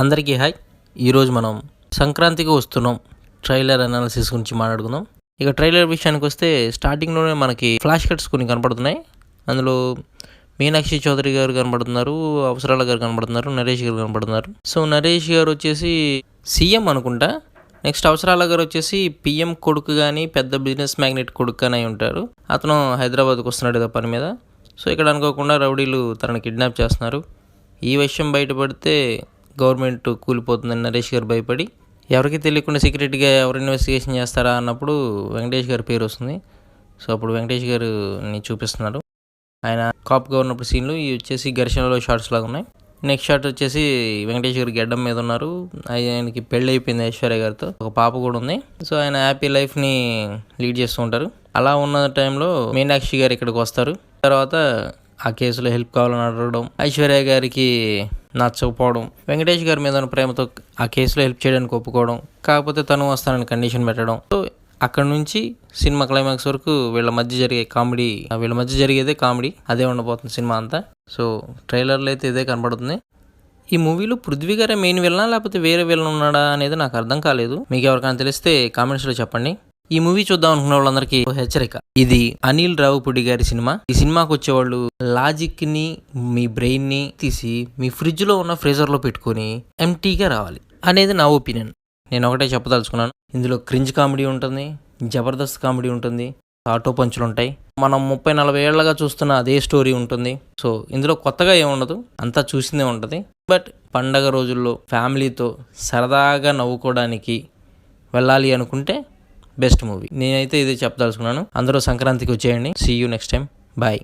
అందరికీ హాయ్. ఈరోజు మనం సంక్రాంతికి వస్తున్నాం ట్రైలర్ అనాలిసిస్ గురించి మాట్లాడుకుందాం. ఇక ట్రైలర్ విషయానికి వస్తే స్టార్టింగ్లోనే మనకి ఫ్లాష్ కట్స్ కొన్ని కనపడుతున్నాయి. అందులో మీనాక్షి చౌదరి గారు కనబడుతున్నారు, అవసరాల గారు కనబడుతున్నారు, నరేష్ గారు కనబడుతున్నారు. సో నరేష్ గారు వచ్చేసి సీఎం అనుకుంటా. నెక్స్ట్ అవసరాల గారు వచ్చేసి పిఎం కొడుకు కానీ పెద్ద బిజినెస్ మ్యాగ్నెట్ కొడుకు కానీ అయి ఉంటారు. అతను హైదరాబాద్కి వస్తున్నాడు ఏదో పని మీద. సో ఇక్కడ అనుకోకుండా రౌడీలు తనని కిడ్నాప్ చేస్తున్నారు. ఈ విషయం బయటపడితే గవర్నమెంట్ కూలిపోతుందని నరేష్ గారు భయపడి ఎవరికి తెలియకుండా సీక్రెట్గా ఎవరు ఇన్వెస్టిగేషన్ చేస్తారా అన్నప్పుడు వెంకటేష్ గారి పేరు వస్తుంది. సో అప్పుడు వెంకటేష్ గారిని చూపిస్తున్నారు. ఆయన కాప్గా ఉన్నప్పుడు సీన్లు ఇవి వచ్చేసి ఘర్షణలో షార్ట్స్ లాగా ఉన్నాయి. నెక్స్ట్ షాట్ వచ్చేసి వెంకటేష్ గారు గెడ్డం మీద ఉన్నారు. ఆయనకి పెళ్ళి అయిపోయింది ఐశ్వర్య గారితో, ఒక పాప కూడా ఉంది. సో ఆయన హ్యాపీ లైఫ్ని లీడ్ చేస్తూ ఉంటారు. అలా ఉన్న టైంలో మీనాక్షి గారు ఇక్కడికి వస్తారు. తర్వాత ఆ కేసులో హెల్ప్ కావాలని అడగడం, ఐశ్వర్య గారికి నచ్చకపోవడం, వెంకటేష్ గారి మీద ఉన్న ప్రేమతో ఆ కేసులో హెల్ప్ చేయడానికి ఒప్పుకోవడం, కాకపోతే తను వస్తానని కండిషన్ పెట్టడం. సో అక్కడ నుంచి సినిమా క్లైమాక్స్ వరకు వీళ్ళ మధ్య జరిగేదే కామెడీ, అదే ఉండబోతుంది సినిమా అంతా. సో ట్రైలర్లో అయితే ఇదే కనబడుతుంది. ఈ మూవీలో పృథ్వీ గారే మెయిన్ విలనా లేకపోతే వేరే విలన్ ఉన్నాడా అనేది నాకు అర్థం కాలేదు. మీకు ఎవరికైనా తెలిస్తే కామెంట్స్లో చెప్పండి. ఈ మూవీ చూద్దాం అనుకున్న వాళ్ళందరికీ హెచ్చరిక, ఇది అనిల్ రావుపూడి గారి సినిమా. ఈ సినిమాకి వచ్చేవాళ్ళు లాజిక్ ని, మీ బ్రెయిన్ ని తీసి మీ ఫ్రిడ్జ్ లో ఉన్న ఫ్రీజర్ లో పెట్టుకుని ఎంటీగా రావాలి అనేది నా ఒపీనియన్. నేను ఒకటే చెప్పదలుచుకున్నాను. ఇందులో క్రింజ్ కామెడీ ఉంటుంది, జబర్దస్త్ కామెడీ ఉంటుంది, ఆటో పంచులు ఉంటాయి. మనం 30-40 ఏళ్లగా చూస్తున్న అదే స్టోరీ ఉంటుంది. సో ఇందులో కొత్తగా ఏముండదు, అంతా చూసిందే ఉంటుంది. బట్ పండగ రోజుల్లో ఫ్యామిలీతో సరదాగా నవ్వుకోవడానికి వెళ్ళాలి అనుకుంటే బెస్ట్ మూవీ. నేనైతే ఇదే చెప్పదలుచుకున్నాను. అందరూ సంక్రాంతికి వచ్చేయండి. See you next time. Bye.